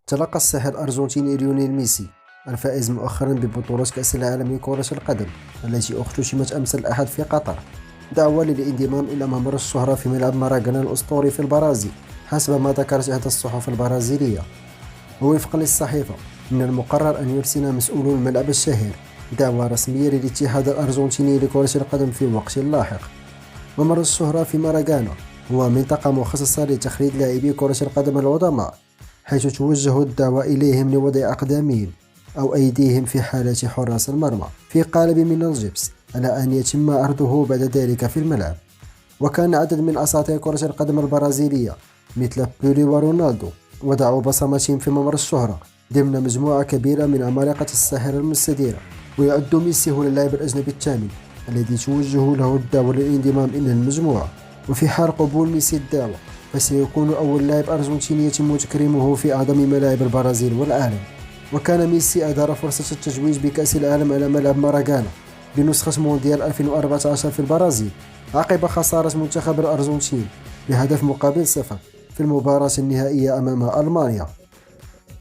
تلقى الساحر الأرجنتيني ليونيل ميسي الفائز مؤخرا ببطولة كأس العالم لكرة القدم التي اختتمت أمس الأحد في قطر دعوة للانضمام إلى ممر الشهرة في ملعب ماراكانا الأسطوري في البرازيل حسب ما ذكرت إحدى الصحف البرازيلية. ووفقا للصحيفة من المقرر أن يرسل مسؤولو الملعب الشهير دعوة رسمية للاتحاد الأرجنتيني لكرة القدم في وقت لاحق. ممر الشهرة في ماراكانا هو منطقة مخصصة لتخليد لاعبي كرة القدم العظماء، حيث توجه الدعوة إليهم لوضع أقدامهم أو أيديهم في حالة حراس المرمى في قالب من الجبس على أن يتم عرضه بعد ذلك في الملعب. وكان عدد من أساطير كرة القدم البرازيلية مثل بيلي ورونالدو وضعوا بصمتهم في ممر الشهرة ضمن مجموعة كبيرة من عمالقة الساحرة المستديرة. ويعد ميسي هو اللاعب الأجنبي الثامن الذي توجه له الدعوة للانضمام إلى المجموعة، وفي حال قبول ميسي الدعوة فسيكون أول لاعب أرجنتيني يتم تكريمه في أعظم ملاعب البرازيل والعالم. وكان ميسي أهدر فرصة التتويج بكأس العالم على ملعب ماراكانا بنسخة مونديال 2014 في البرازيل عقب خسارة منتخب الأرجنتين بهدف مقابل 0 في المباراة النهائية أمام ألمانيا.